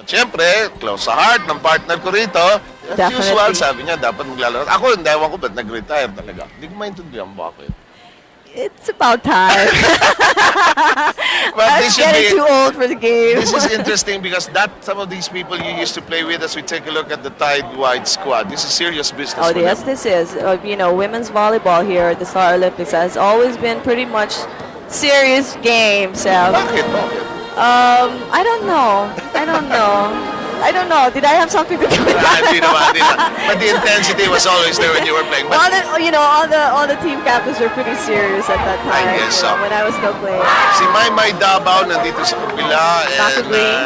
Siyempre, close sa heart ng partner ko rito. As Definitely. usual, sabi niya, dapat maglalaro. Ako, hindi, ewan ko ba't nag-retire talaga. Hindi ko maintindihan bakit. It's about time. But I was getting too old for the game. This is interesting because some of these people you used to play with, as we take a look at the Tide Wide squad, this is serious business Oh, for yes, them. this is. You know, women's volleyball here at the Star Olympics has always been pretty much serious game, Sal. Bakit? Bakit? I don't know. I don't know. Did I have something to do with Hindi that? naman, hindi naman. But the intensity was always there when you were playing. all But the team captains were pretty serious at that time. I guess you know, so. when I was still playing. si Maymay Davao nandito sa kabila. Snaku And Green.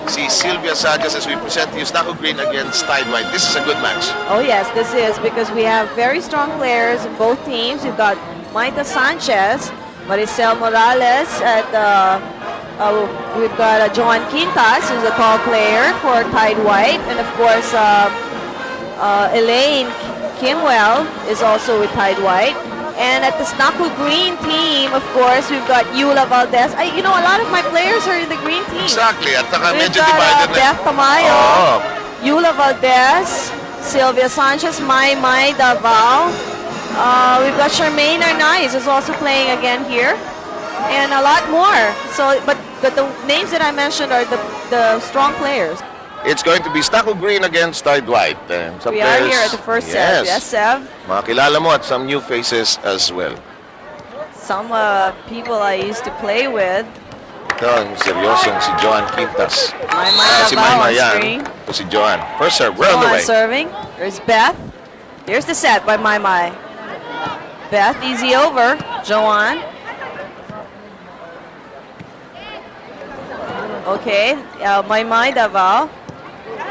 si Sylvia Sanchez as we present you, Snaku Green against Tide White. This is a good match. Oh yes, this is because we have very strong players in both teams. We've got Maita Sanchez, Maricel Morales, and we've got Joan Quintas, who's a tall player for Tide White, and of course Elaine Kimwell is also with Tide White. And at the Snaku Green team, of course, we've got Yula Valdez. A lot of my players are in the green team. Exactly. At saka We've medyo got divided na. Beth Tamayo, Oo. Yula Valdez, Sylvia Sanchez, Maymay Davao. We've got Charmaine Arnaiz is also playing again here, and a lot more. So, but the names that I mentioned are the strong players. It's going to be Snaku Green against Tide White. And some We are players- here at the first set. Yes, Sev. Makilala mo at some new faces as well. Some people I used to play with. Ito ang seryosong si Joan Quintas. Maymay Si Davao Maymay on yan. screen. Ito si Joan. First serve, we're on the Joan way. serving. There's Beth. Here's the set by Maymay. Beth, easy over. Joan. Okay, Maymay Davao.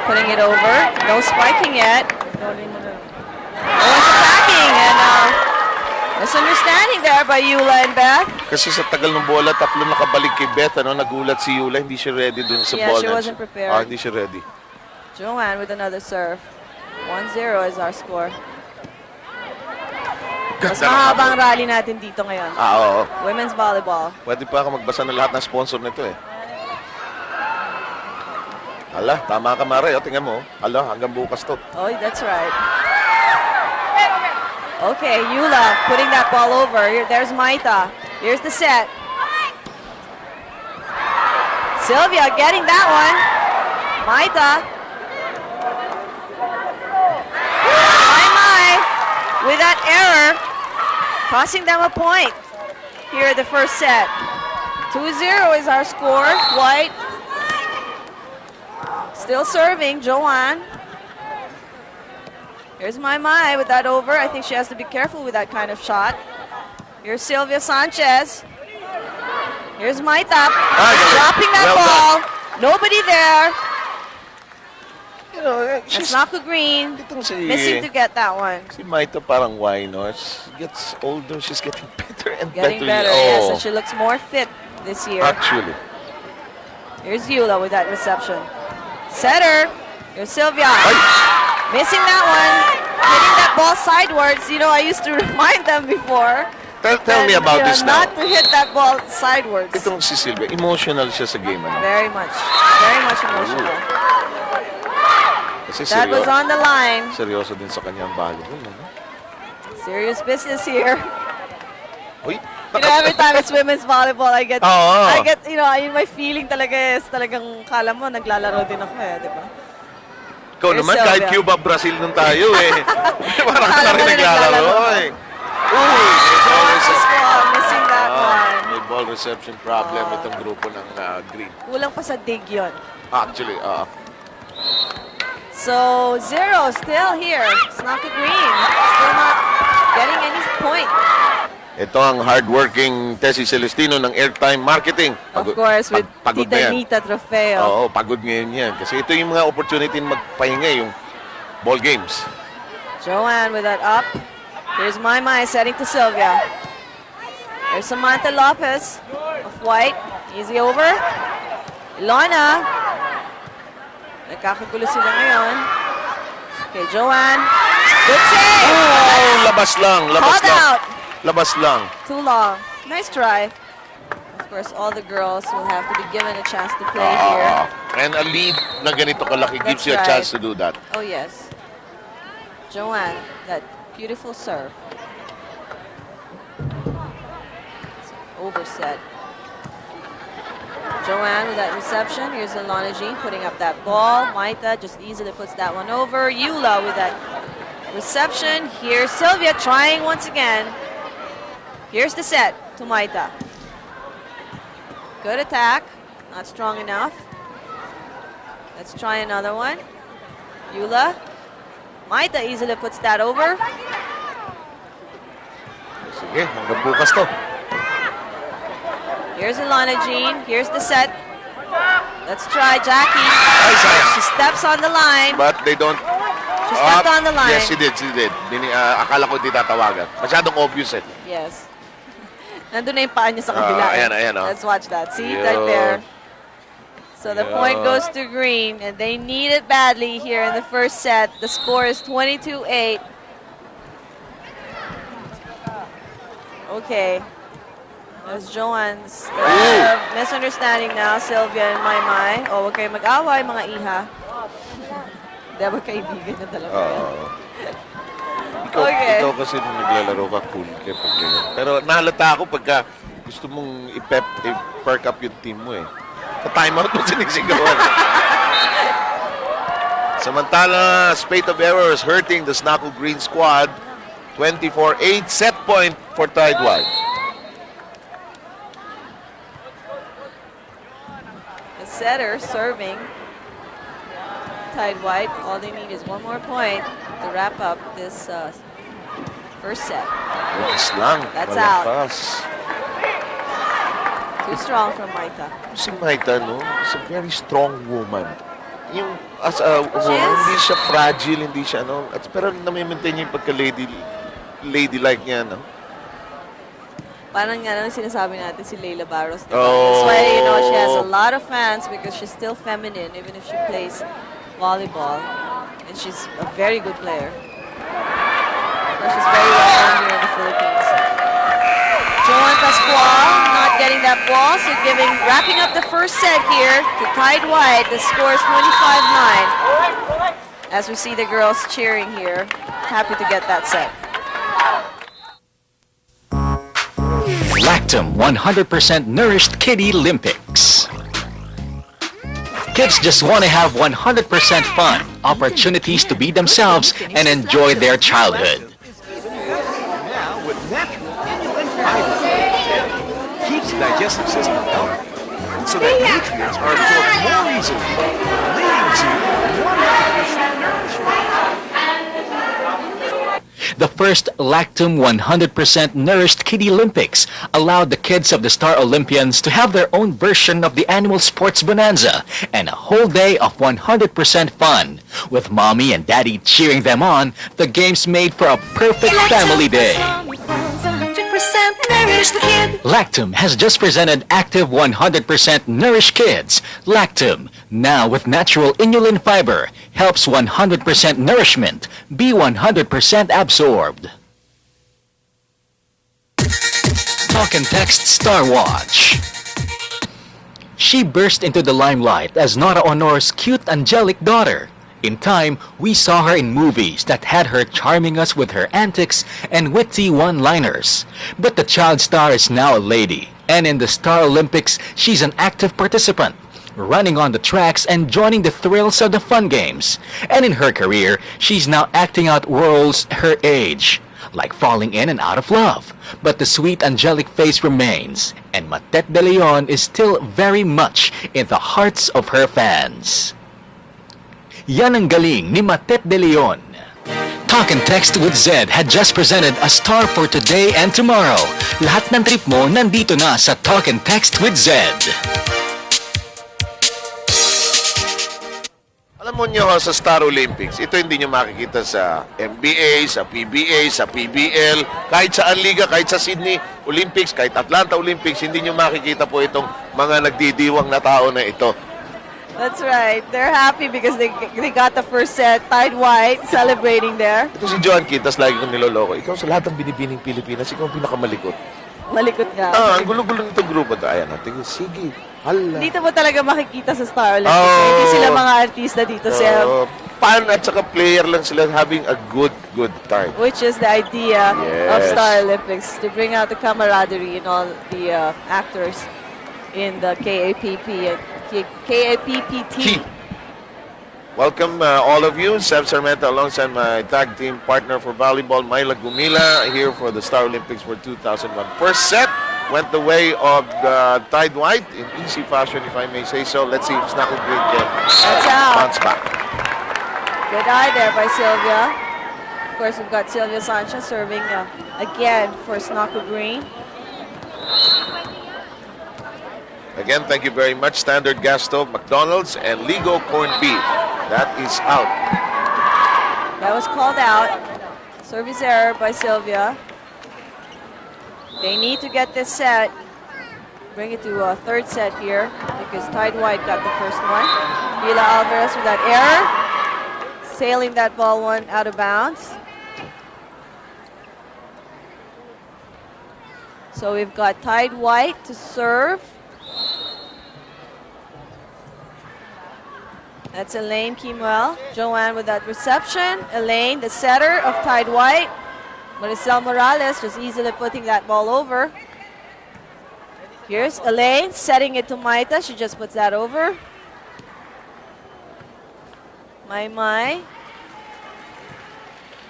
Putting it over. No spiking yet. No one's attacking. And misunderstanding there by Yula and Beth. Kasi sa tagal ng bola, tatlo nakabalik kay Beth. Nagulat si Yula, hindi siya ready dun sa Yeah, ball. she wasn't prepared. Hindi siya ready. Joanne with another serve. 1-0 is our score. Mas Ganda ng mahabang habol. rally natin dito ngayon. Oo. Women's volleyball. Pwede pa ako magbasa ng lahat ng sponsor nito eh. Hala, tama ka Mare. O, tingnan mo. Hala, hanggang bukas to. Oh, that's right. Okay, Yula putting that ball over. There's Maita. Here's the set. Sylvia getting that one. Maita. My. With that error, costing them a point here at the first set. 2-0 is our score. White. Still serving, Joanne. Here's Maymay with that over. I think she has to be careful with that kind of shot. Here's Sylvia Sanchez. Here's Maita. Dropping that well ball. Nobody there. You know, And Snaku Green itong si, missing to get that one. si Maita parang why no? She gets older, she's getting better and Getting better. better, yes. Oh, And she looks more fit this year. actually. Here's Yula with that reception. Setter. Here's Sylvia. Ay! Missing that one. Hitting that ball sideways. You know, I used to remind them before. Tell me about this now. Not to hit that ball sideways. Itong si Silvia, emotional siya sa game. Ano? Very much emotional. Kasi That was on the line. seryoso din sa kanyang volleyball. Ano? Serious business here. Uy, You know, every time it's women's volleyball, I get, Oo. you know, yun my feeling talaga is talagang kala mo, naglalaro din ako di ba? ikaw Here's naman, kahit Sylvia. Cuba, Brazil nung tayo eh. Parang ka Akala na rin mo na naglalaro naglalaro. eh. Uy, may ball reception. Missing that one. May ball reception problem itong grupo ng Green. Kulang pa sa dig yun. Actually, So, 0 still here. Snaku Green still not getting any point. ito ang hardworking Tessie Celestino ng Airtime Marketing. Of course, with pagod na Tita yan. Nita Trofeo. Oo, pagod ngayon yan. Kasi ito yung mga opportunity na magpahinga, yung ball games. Joanne with that up. Here's Maymay setting to Sylvia. There's Samantha Lopez of White. Easy over. Ilona. Nagkakagulo sila ngayon. Okay, Joanne. Good save! Oh, labas lang, labas Called lang. out. Labas lang. Too long. Nice try. Of course, all the girls will have to be given a chance to play here. And a lead na ganito kalaki gives That's you a right. chance to do that. Oh, yes. Joanne, that beautiful serve. Overset. Joanne with that reception. Here's Alana Jean putting up that ball. Maita just easily puts that one over. Eula with that reception. Here's Sylvia trying once again. Here's the set to Maita. Good attack. Not strong enough. Let's try another one. Eula. Maita easily puts that over. Sige, hanggang bukas to. Here's Alana Jean. Here's the set. Let's try Jackie. Ay, sayang. She steps on the line. But they don't... She stepped on the line. Yes, she did. Akala ko di tatawagan. Masyadong obvious eh. Yes. Nandun na yung paa niya sa kabila. Ayan, oh. Let's watch that. See, Yun. right there. So the point Yun. goes to Green, and they need it badly here in the first set. The score is 22-8. Okay. There's Joanne's misunderstanding now, Sylvia and Maymay. Oh, huwag kayo mag-away, mga iha. Hindi, huwag kaibigan na talaga yan. Okay. Ikaw kasi nung naglalaro ka, cool ka pag ganyan. Pero nahalata ako pagka gusto mong i-perk up yung team mo eh. Sa timeout mo sinisigawan. Samantala, spate of errors hurting the Snacko Green squad. 24-8, set point for Tidewide. The setter serving Tide White. All they need is one more point to wrap up this first set. Bukas lang. That's malakas. Too strong from Maita. Si Maita, no? Is a very strong woman. Yung, as a woman, is. hindi siya fragile, hindi siya, ano. Pero nami-maintain niya yung pagka-ladylike niya, no? Parang nga lang sinasabi natin si Leila Barros. Diba? Oh. That's why, you know, she has a lot of fans because she's still feminine even if she plays volleyball. And she's a very good player. So she's very well known here in the Philippines. Joanne Pascual not getting that ball, so wrapping up the first set here to Tide White. The score is 25-9. As we see the girls cheering here, happy to get that set. Lactum 100% Nourished Kiddie Olympics. Kids just want to have 100% fun, opportunities to be themselves and enjoy their childhood. Now with natural inulin fiber. Keeps the digestive system healthy so that nutrients are absorbed more easily, leading to 100% nourishment. The first Lactum 100% Nourished Kiddie Olympics allowed the kids of the Star Olympians to have their own version of the annual sports bonanza and a whole day of 100% fun. With mommy and daddy cheering them on, the games made for a perfect family day. Lactum has just presented Active 100% Nourished Kids. Lactum, now with natural inulin fiber, helps 100% nourishment be 100% absorbed. Talk and Text Star Watch. She burst into the limelight as Nora Honor's cute angelic daughter. In time, we saw her in movies that had her charming us with her antics and witty one-liners. But the child star is now a lady, and in the Star Olympics, she's an active participant, running on the tracks and joining the thrills of the fun games. And in her career, she's now acting out roles her age, like falling in and out of love. But the sweet angelic face remains, and Matet De Leon is still very much in the hearts of her fans. Yan ang galing ni Matet De Leon. Talk and Text with Zed had just presented a star for today and tomorrow. Lahat ng trip mo nandito na sa Talk and Text with Zed. Alam mo nyo sa Star Olympics, ito hindi nyo makikita sa NBA, sa PBA, sa PBL, kahit sa Liga, kahit sa Sydney Olympics, kahit Atlanta Olympics, hindi nyo makikita po itong mga nagdidiwang na tao na ito. That's right. They're happy because they got the first set. Tide White celebrating there. Ito si Joan Quintas, lagi kong niloloko. Ikaw sa lahat ng binibining Pilipinas, ikaw ang pinakamalikot. Malikot nga. Ang gulo-gulo nito grupo. Ayan, tingin, sige. Hala. Dito mo talaga makikita sa Star Olympics. Oh. Hindi sila mga artista dito, Seb. Fan at saka player lang sila having a good time. Which is the idea of Yes. Star Olympics, to bring out the camaraderie in all the actors in the KAPPT. Key. Welcome all of you. Seb Sarmenta alongside my tag team partner for volleyball, Myla Gumila, here for the Star Olympics for 2001. First set went the way of Tide White in easy fashion, if I may say so. Let's see if Snako Green can That's out. bounce back. Good eye there by Sylvia. Of course, we've got Sylvia Sanchez serving again for Snako Green. Again, thank you very much. Standard gas stove, McDonald's, and Ligo corned beef. That is out. That was called out. Service error by Sylvia. They need to get this set. Bring it to a third set here because Tide White got the first one. Vila Alvarez with that error. Sailing that ball one out of bounds. So we've got Tide White to serve. That's Elaine Kimwell. Joanne with that reception. Elaine, the setter of Tide White. Maricel Morales just easily putting that ball over. Here's Elaine setting it to Maita. She just puts that over. Mai.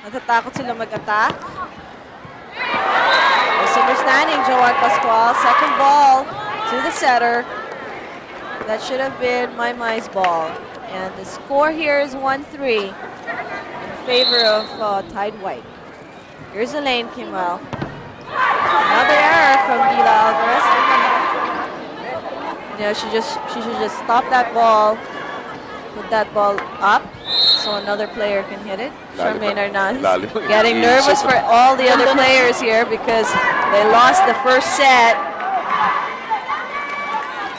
Natatakot sila mag-attack. Misunderstanding, Joanne Pascual. Second ball to the setter. That should have been Mai's ball. And the score here is 1-3 in favor of Tide White. Here's Elaine Kimwell. Another error from Vila Alvarez. Yeah, she should just stop that ball, put that ball up, so another player can hit it. Charmaine Hernandez getting nervous for all the other players here because they lost the first set.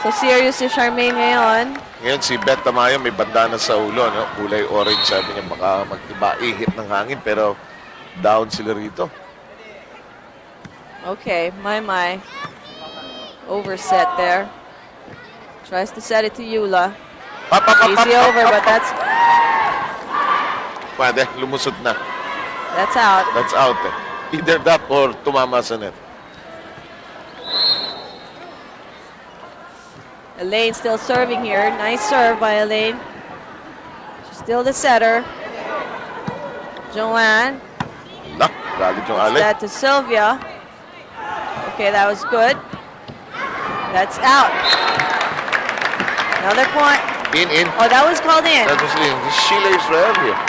So serious si Charmaine ngayon. Ngayon si Beth Tamayo may bandana sa ulo, no? Kulay orange, sabi niya baka mag-iba ihit ng hangin pero down sila rito. Okay, Mai overset there. Tries to set it to Yula. Easy over, but that's Pwede, lumusot na. that's out. That's out eh. Either that or tumama sa net. Elaine still serving here. Nice serve by Elaine. She's still the setter. Joanne. Lock, galit yung Puts alay. that to Sylvia. Okay, that was good. That's out. Another point. In. Oh, that was called in. That was in. Sheila Israel here.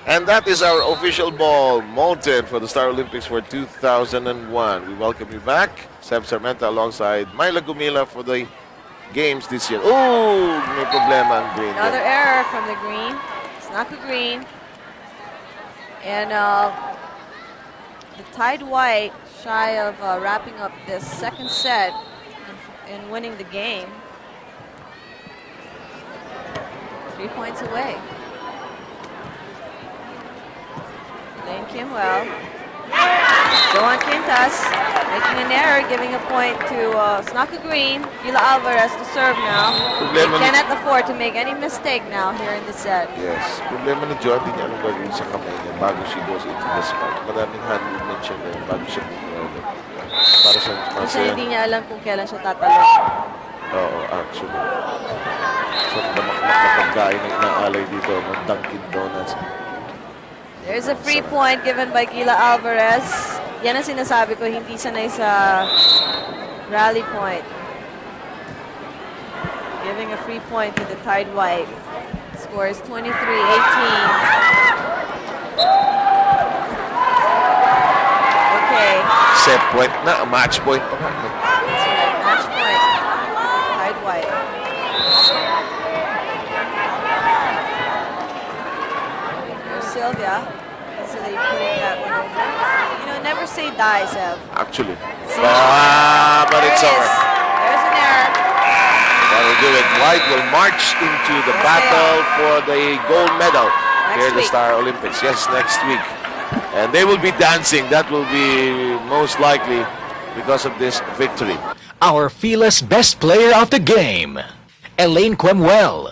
And that is our official ball, Molten, for the Star Olympics for 2001. We welcome you back. Seb Sarmenta alongside Myla Gumila for the games this year. Oh, may problema ang green. Another error from the green. Snako Green. And the Tide White, shy of wrapping up this second set and winning the game. 3 points away. Lane Kimwell. Joan Quintas making an error, giving a point to Snako Green. Vila Alvarez to serve now. They Problema cannot afford to make any mistake now here in the set. Yes. Problema ni Joan, hindi niya alam gagawin sa kamay niya bago she goes into the spot. Maraming hand movement siya ngayon bago siya bumili. Para sa Kasi masaya. hindi niya alam kung kailan siya tatalo. Oo, actually. So, damakmak na pagkain na inaalay dito ng Dunkin Donuts. There's a free point given by Gila Alvarez. Yan ang sinasabi ko, hindi sanay sa rally point. Giving a free point to the Tide White. Score is 23-18. Okay, Set point na, match point pa nga. that's right. Match point. Tide White. There's Sylvia. Easily putting that one over. You know, never say die, Sev. Actually. See? But it's There it over. is. There's an error. That'll do it. White will march into the Yes, battle for the gold medal here at the week. Star Olympics. Yes, next week. And they will be dancing. That will be most likely because of this victory. Our Fila's best player of the game, Elaine Quemuel.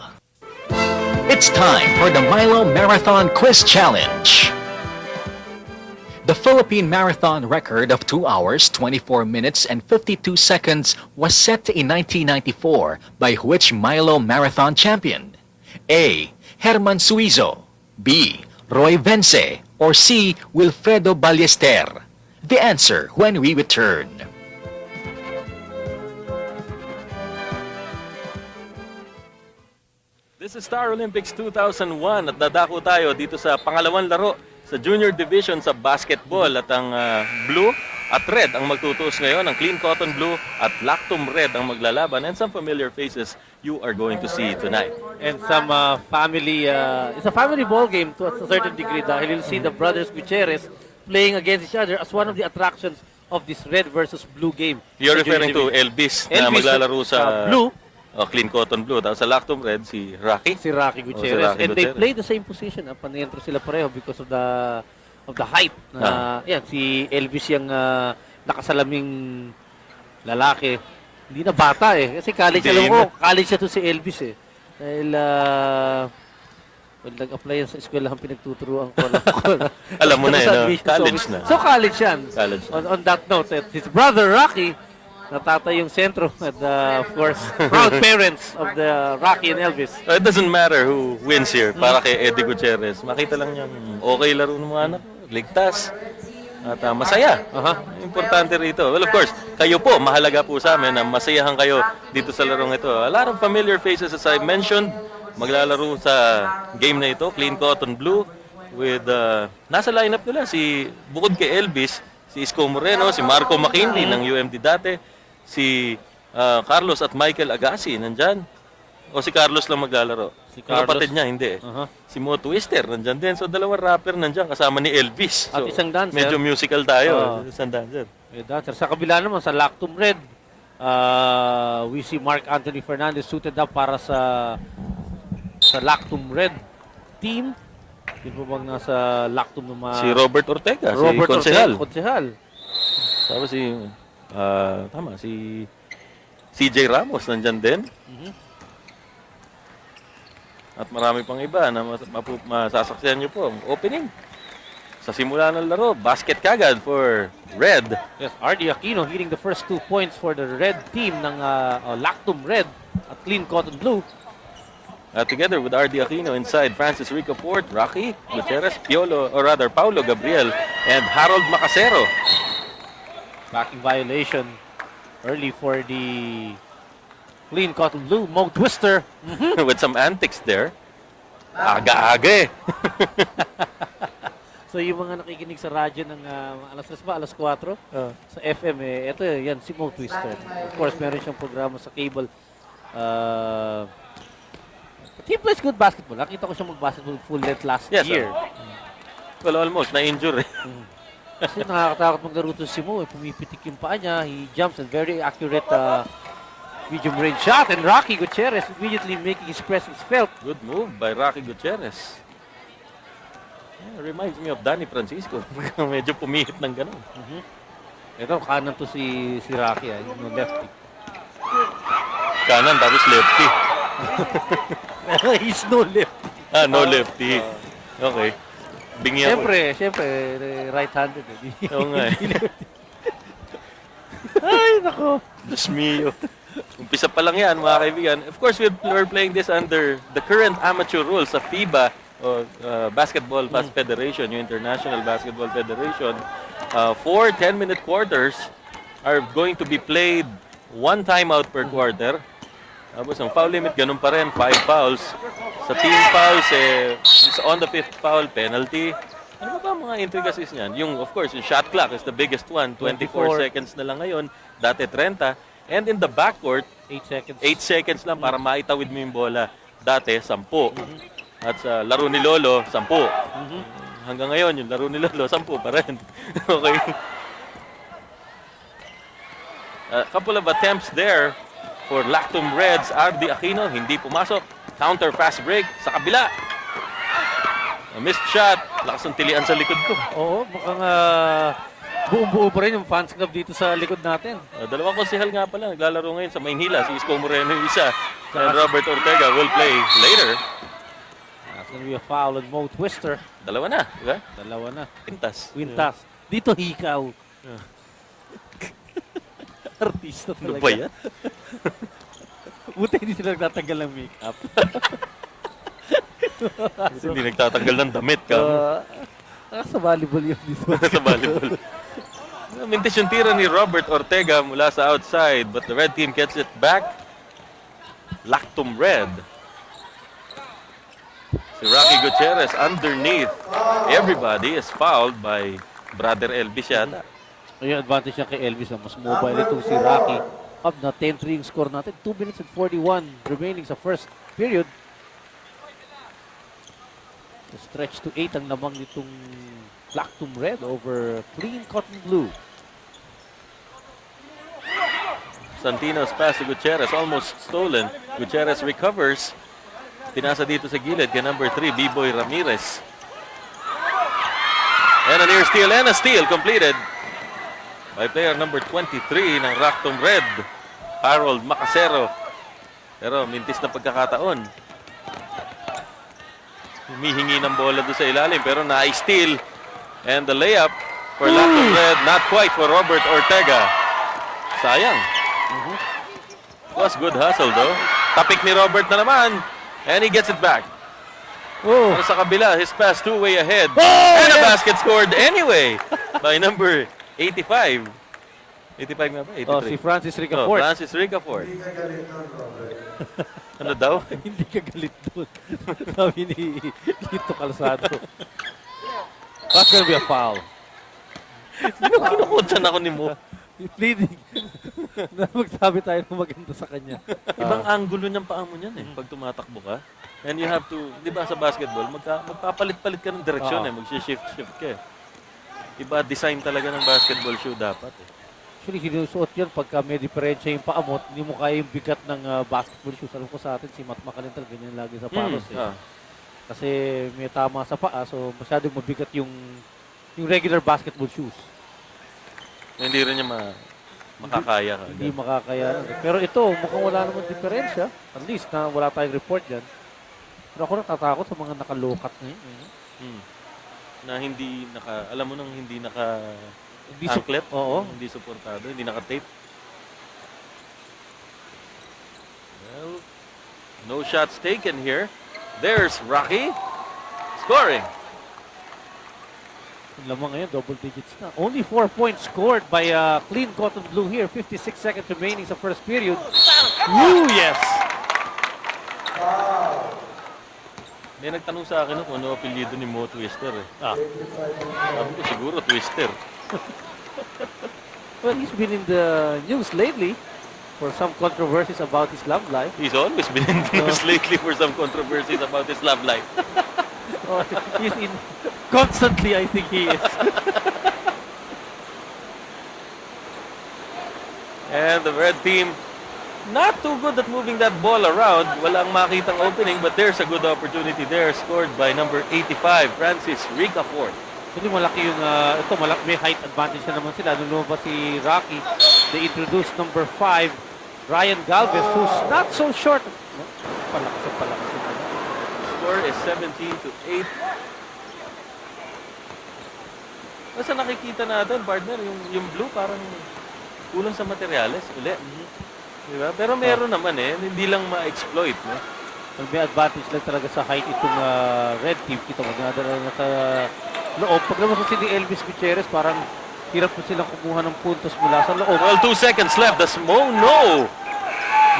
It's time for the Milo Marathon Quiz Challenge. The Philippine Marathon record of 2 hours, 24 minutes, and 52 seconds was set in 1994 by which Milo Marathon champion? A. Herman Suizo, B. Roy Vence, or C. Wilfredo Ballester? The answer when we return. This is Star Olympics 2001 at dadako tayo dito sa pangalawang laro sa junior division sa basketball at ang blue at red ang magtutuos ngayon, ang clean cotton blue at lactum red ang maglalaban, and some familiar faces you are going to see tonight. And some family, it's a family ball game to a certain degree dahil you'll see the brothers Gutierrez playing against each other as one of the attractions of this red versus blue game. You're Sa referring to junior division. Elvis na Elvis maglalaro sa blue, clean cotton blue. Tapos sa lactum red, si Rocky. si Rocky Gutierrez. Rocky And they Gutierrez. play the same position. Panentro sila pareho because of the height. Yan, si Elvis yung nakasalaming lalaki. Hindi na bata eh. Kasi college, Hindi alam ko, na. college siya to si Elvis eh. Dahil, well, nag-apply yan sa eskwelahan pinagtuturuan ko. Alam mo na Sa yun, no? admissions College office. na. So college yan. College na. On that note, his brother Rocky, natatay yung sentro at of course, proud parents of the Rocky and Elvis. It doesn't matter who wins here para kay Eddie Gutierrez. Makita lang niyang okay laro ng mga anak, ligtas, at masaya. Importante rito. Well, of course, kayo po, mahalaga po sa amin na masayahan kayo dito sa larong ito. A lot of familiar faces, as I mentioned, maglalaro sa game na ito, clean cotton blue, with, nasa lineup nila, bukod kay Elvis, si Isko Moreno, si Marco McKinley ng UMD dati, si Carlos at Michael Agassi, nandyan. O si Carlos lang maglalaro. Si Yung Carlos. kapatid niya, hindi. Si Mo Twister, nandyan din. So, dalawang rapper nandyan kasama ni Elvis. At So, isang dancer. Medyo musical tayo. Isang dancer. Sa kabila naman, sa Lactum Red, we see Mark Anthony Fernandez suited up para sa Lactum Red team. Yun po bang nasa Lactum ng mga... Si Robert Ortega, Robert si Konsehal. Ortega, Konsehal. Tapos si CJ Ramos nandyan din. At marami pang iba na masasaksihan nyo po. Opening. Sa simula ng laro, basket kagad for Red. Yes, RD Aquino hitting the first 2 points for the red team ng Lactum Red at Clean Cotton Blue. Together with RD Aquino inside, Francis Rico Fort, Rocky Gutierrez, Paulo Gabriel, and Harold Macasero. Backing violation early for the Clean Cotton Blue. Mo Twister. With some antics there. Aga-aga eh. So yung mga nakikinig sa radyo ng alas 3 ba, alas 4 sa FM ito yan si Mo Twister. Of course, meron siyang programa sa cable. But he plays good basketball. Nakita ko siya mag-basketball full length last Yes, year. Well, almost. Na-injure eh. Kasi nakakatakot maglaro to si Mo. Pumipitik yung paa niya. He jumps and very accurate medium range shot. And Rocky Gutierrez immediately making his presence felt. Good move by Rocky Gutierrez. Yeah, reminds me of Danny Francisco. Medyo pumihit ng ganun. Ito, kanan to si Rocky. Yung lefty. Kanan, tapos lefty. He's no lefty. No lefty. Okay. Bingi ako. Siyempre, right-handed. Oo nga eh. Ay, nako. Diyos mio. Umpisa pa lang yan, mga kaibigan. Of course, we're playing this under the current amateur rules sa FIBA, o Basketball Federation, yung International Basketball Federation. 4 10-minute quarters are going to be played 1 timeout per quarter. Tapos ang foul limit, ganun pa rin, 5 fouls. Sa team fouls, on the 5th foul, penalty. Ano ba mga intricacies niyan? Yung, of course, yung shot clock is the biggest one. 24 seconds na lang ngayon. Dati 30. And in the backcourt, 8 seconds. 8 seconds lang para maitawid mo yung bola. Dati, 10. At sa laro ni Lolo, 10. Hanggang ngayon, yung laro ni Lolo, 10 pa rin. Okay. A couple of attempts there for Lactum Reds. RD Aquino, hindi pumasok. Counter fast break sa kabila. A missed shot. Lakas ng tilian sa likod ko. Oo, buong-buo pa rin yung fans club dito sa likod natin. Dalawang konsehal nga pala naglalaro ngayon sa Maynila. Si Isko Moreno yung isa. And Robert Ortega will play later. That's gonna be a foul on Mo Twister. Dalawa na, di ba? Dalawa na. Pintas. Quintas. Dito hikaw. Artista Ano talaga. ba yan? Buti hindi sila nagtatanggal ng makeup. Kasi hindi nagtatanggal ng damit ka. Sa volleyball yun dito. Sa volleyball. Mintis yung tira ni Robert Ortega mula sa outside, but the red team gets it back. Lactum Red. Si Rocky Gutierrez underneath. Everybody is fouled by Brother Elvis yata. Yung advantage niya kay Elvis na mas mobile itong si Rocky. Up na 10-3 yung score natin. 2 minutes and 41 remaining sa first period. Stretch to 8 ang lamang nitong Lactum Red over Clean Cotton Blue. Santino's pass to Gutierrez, almost stolen. Gutierrez recovers. Pinasa dito sa gilid kay number 3, B-Boy Ramirez. And a near steal and a steal completed by player number 23 ng Lactum Red, Harold Macasero. Pero mintis na pagkakataon. Humihingi ng bola doon sa ilalim pero na-steal. And the layup for Lactum Red, not quite for Robert Ortega. Sayang. Was good hustle though. Tapik ni Robert na naman. And he gets it back. Oh, Pero sa kabila, his pass two-way ahead. And a basket scored anyway by number 85. 85 nga ba? 83. oh si Francis Oh, Ricafort. Francis Ricafort. Ano daw? Hindi ka galit doon. Sabi ni Lito Calzado. That's gonna be a foul. Kinukutsan ako ni Mo. Pleading. Na magsabi tayo ng maganda sa kanya. Ibang angulo ng paa mo niyan pag tumatakbo ka. And you have to, di ba sa basketball, magpapalit-palit ka ng direksyon mag-shift-shift ka Iba design talaga ng basketball shoe dapat Actually, sinusuot yan pagka may diferensya yung paa mo, hindi mo kaya yung bigat ng basketball shoes. Alam ko sa atin, si Matt Macalintal, ganyan lagi sa paros. Kasi may tama sa paa, so masyadong mabigat yung regular basketball shoes. Hindi rin niya makakaya ka. Hindi makakaya. Pero ito, mukhang wala naman diferensya. At least na wala tayong report dyan. Pero ako natatakot sa mga nakalokat na yun. Na hindi alam mo nang hindi naka Hindi anklet, oo. hindi suportado, hindi naka-tape. Well, no shots taken here. There's Rocky scoring. Yung lamang ngayon, double digits na. Only 4 points scored by Clean Cotton Blue here. 56 seconds remaining sa first period. Woo, yes! May nagtanong sa akin kung ano apelyido ni Mo Twister Sabi ko siguro Twister. Well, he's been in the news lately for some controversies about his love life. He's always been in the news lately for some controversies about his love life. He's in constantly, I think he is. And the red team, not too good at moving that ball around. Walang makitang opening, but there's a good opportunity there. Scored by number 85, Francis Ricafort. Hindi malaki yung, may height advantage na naman sila. Nung lumabas si Rocky, they introduced number 5, Ryan Galvez, who's not so short. Palakas. Score is 17-8. Basta nakikita natin, partner, yung blue parang kulang sa materyales uli. Diba? Pero meron naman hindi lang ma-exploit. No? May advantage lang talaga sa height itong red team. Kita mo, nadala na sa loob. Pag naman sa si Elvis Gutierrez, parang hirap po silang kumuha ng puntos mula sa loob. Well, 2 seconds left. Does Mo? No!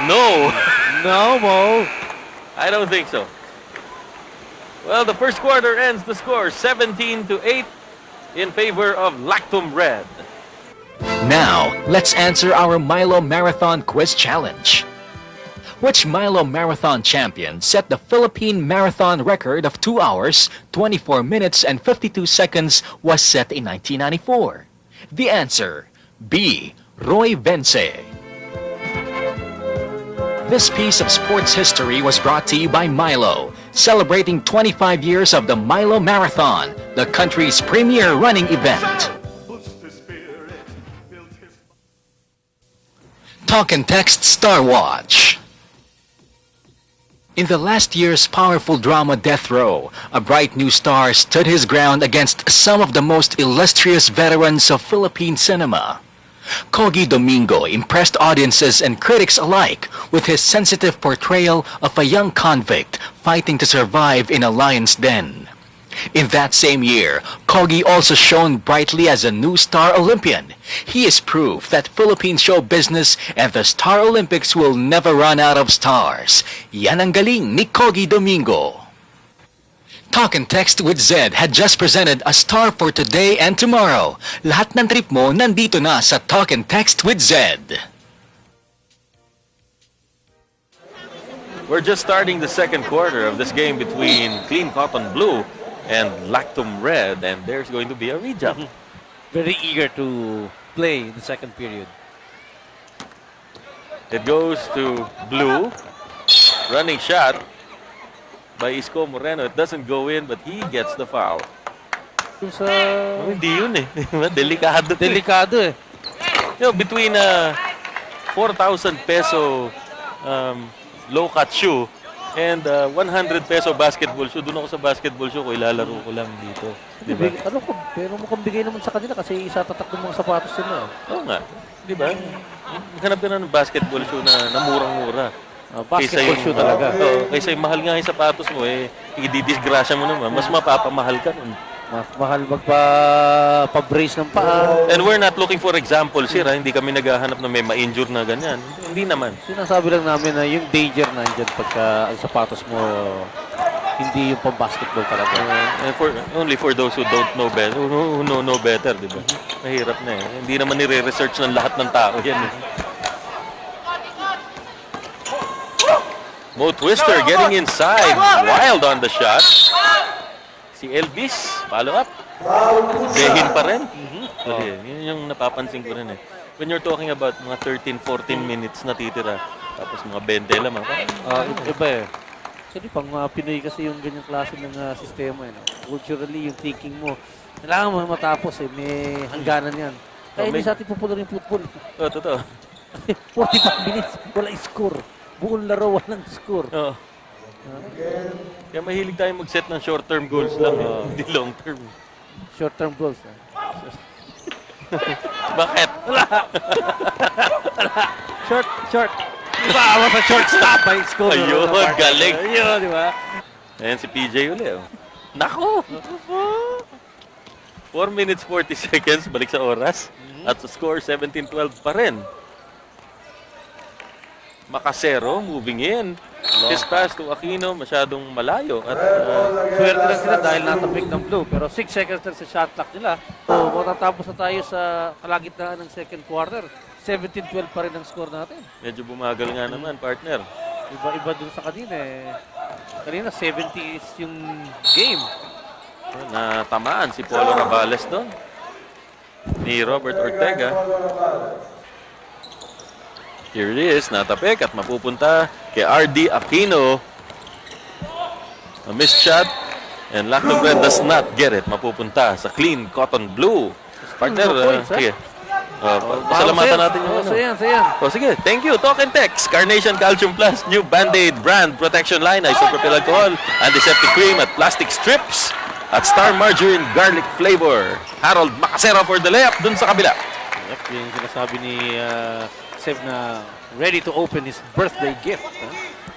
No, Mo! I don't think so. Well, the first quarter ends the score 17-8 in favor of Lactum Red. Now, let's answer our Milo Marathon Quiz Challenge. Which Milo Marathon champion set the Philippine Marathon record of 2 hours, 24 minutes, and 52 seconds was set in 1994? The answer, B. Roy Vence. This piece of sports history was brought to you by Milo, celebrating 25 years of the Milo Marathon, the country's premier running event. Talk and Text Star Watch. In the last year's powerful drama Death Row, a bright new star stood his ground against some of the most illustrious veterans of Philippine cinema. Kogi Domingo impressed audiences and critics alike with his sensitive portrayal of a young convict fighting to survive in a lion's den. In that same year, Kogi also shone brightly as a new Star Olympian. He is proof that Philippine show business and the Star Olympics will never run out of stars. Yan ang galing ni Kogi Domingo. Talk and Text with Zed had just presented a star for today and tomorrow. Lahat ng trip mo nandito na sa Talk and Text with Zed. We're just starting the second quarter of this game between Clean Cotton Blue and Lactum Red, and there's going to be a rejump. Very eager to play in the second period. It goes to Blue. Running shot by Isko Moreno. It doesn't go in, but he gets the foul. Yung sa... Hindi yun eh. Delikado. Delikado eh. You know, between 4,000 peso low-cut shoe and 100 peso basketball shoe. Doon ako sa basketball shoe ko, ilalaro ko lang dito. Diba? Ano ko, pero mukhang bigay naman sa kanila kasi isa tatak ng mga sapatos nila. Oo nga. Diba? Hanap ka na ng basketball shoe na murang-mura. Basketball shoe talaga. Oo, kaysa yung mahal nga yung sapatos mo, i-disgrasya mo naman. Mas mapapamahal ka nun. Mas mahal magpa-brace ng paa. And we're not looking for examples here. Hindi kami naghahanap na may ma-injure na ganyan. Hindi naman. Sinasabi lang namin na yung danger nandyan pagka ang sapatos mo hindi yung pang-basketball talaga. And only for those who don't know better, who know no better, di ba? Mahirap na eh. Hindi naman nire-research ng lahat ng tao yan eh. Mo Twister getting inside. Wild on the shot. Si Elvis, follow up. Behin pa rin. Yun yung napapansin ko rin eh. When you're talking about mga 13-14 minutes na titira, tapos mga 20 lamang. Iba eh. Actually, pang mga Pinoy kasi yung ganyang klase ng sistema. No? Culturally, yung thinking mo, kailangan mo matapos eh. May hangganan yan. Kaya hindi sa ating popular yung football. Oo, totoo. 45 minutes, wala score. Buong laro, walang score. Oo. Kaya mahilig tayo mag-set ng short-term goals lang, hindi long-term. Short-term goals. Bakit? Short. Diba, awa sa short stop by score. Ayun, galing. Ayun, di ba? Ayan si PJ uli. Oh. Nako! 4 minutes 40 seconds, balik sa oras. At sa score, 17-12 pa rin. Macasero moving in. His pass to Aquino, masyadong malayo. At Swerte lang sila dahil natapik ng Blue. Pero 6 seconds na sa shot clock nila. So, matatapos na tayo sa kalagitnaan ng second quarter. 17-12 pa rin ang score natin. medyo bumagal nga naman, partner. Iba-iba dun sa kanina eh. Kanina 70 is yung game. Natamaan si Polo Rabales doon. Ni Robert Ortega. Here it is, natapik at mapupunta kay RD Aquino. A missed shot and Lactum Red does not get it. Mapupunta sa Clean Cotton Blue. Partner, sige. Pasalamatan natin yung ano. Sayan. Sige, thank you. Talk and Text. Carnation Calcium Plus, new Band-Aid brand protection line, isopropyl alcohol, antiseptic cream at plastic strips at Star Margarine garlic flavor. Harold Macasero for the layup dun sa kabila. Yep, yung sinasabi ni Sev na ready to open his birthday gift.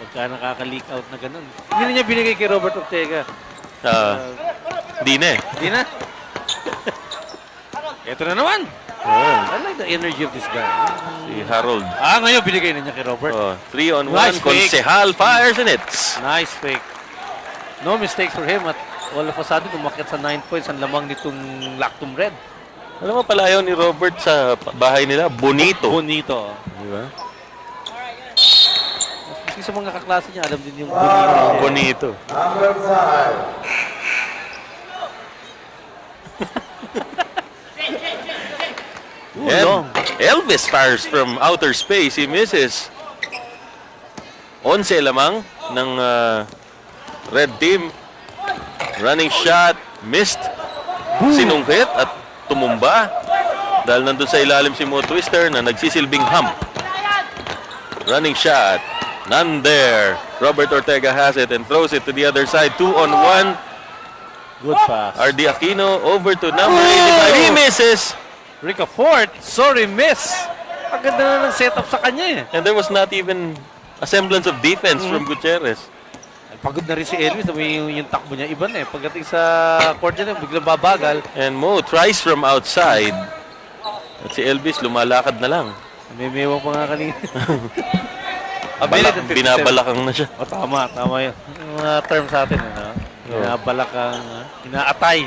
Pagka nakaka-leak out na ganun. Hindi na niya binigay kay Robert Ortega. Di na eh. Hindi na. Ito na naman. I like the energy of this guy. Si Harold. Ngayon binigay na niya kay Robert. 3-on-1. Nice fake. Konsehal fires and hits. Nice fake. No mistakes for him at all of a sudden umakyat sa 9 points ang lamang nitong Lactum Red. Alam mo, palayaw ni Robert sa bahay nila, bonito. Bonito. Di ba? Kasi sa mga kaklase niya, alam din yung bonito. Bonito. And Elvis fires from outer space. He misses. 11 lamang ng red team. Running shot. Missed. Sinungkit at tumumba. Dahil nandun sa ilalim si Mo Twister na nagsisilbing hump. Running shot. None there. Robert Ortega has it and throws it to the other side. 2-on-1. Good pass. RD Aquino over to number 85. He misses. Ricafort, sorry, miss. Ang ganda na ng setup sa kanya eh. And there was not even a semblance of defense from Gutierrez. Ay, pagod na rin si Elvis. Yung takbo niya, iba na eh. Pagdating sa court niya, biglang babagal. And Mo tries from outside. At si Elvis lumalakad na lang. May mewang pa nga kanina. Binabalakang na siya. O, tama yun. Yung mga term sa atin, ano? Binabalakang, inaatay.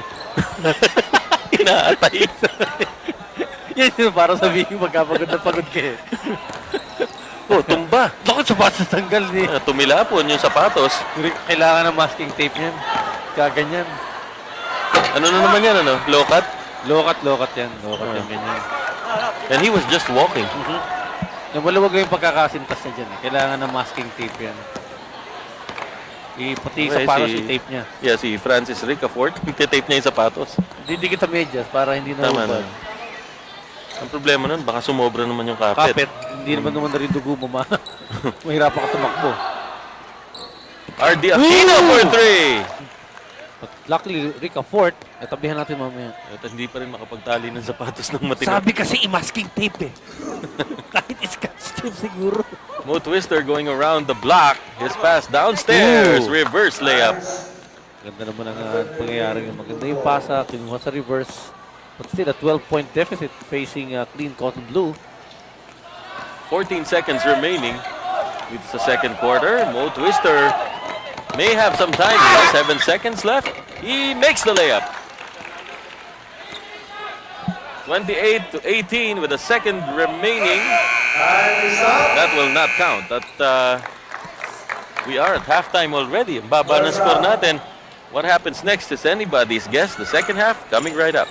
Inaatay. Yan yun, para sabihin magkapagod na pagod ka eh. Oh, tumba. Bakit sapatos tanggal ni? Tumilapon yung sapatos. Kailangan ng masking tape yan. Kaganyan. Ano na naman yan, ano? Low-cut? Lokat yan. Lokat yan, ganyan. And he was just walking. Yung maluwag yung pagkakasintas niya dyan. Kailangan ng masking tape yan. Pati sa sapatos i-tape niya. Yeah, si Francis Ricafort, tape niya yung sapatos. Didikit sa medyas para hindi na Tama ubad. na. Ang problema nun, baka sumobra naman yung kapit. Kapit, hindi naman na rin dugo mo mahirapan ka tumakbo. RD Aquino for 3. But luckily, Ricafort, natabihan natin mamaya. At hindi pa rin makapagtali ng sapatos ng matino. Sabi kasi i-masking tape eh. Kahit scotch tape siguro. Mo Twister going around the block. His pass downstairs. Reverse layup. Ganda naman ang pangyayari. Maganda yung pasa, kinuha sa reverse. But still, a 12-point deficit facing clean cotton blue. 14 seconds remaining. It's the second quarter. Mo Twister may have some time. He has 7 seconds left. He makes the layup. 28-18 with a second remaining. That will not count. We are at halftime already. Ang baba ng score natin. What happens next is anybody's guess. The second half coming right up.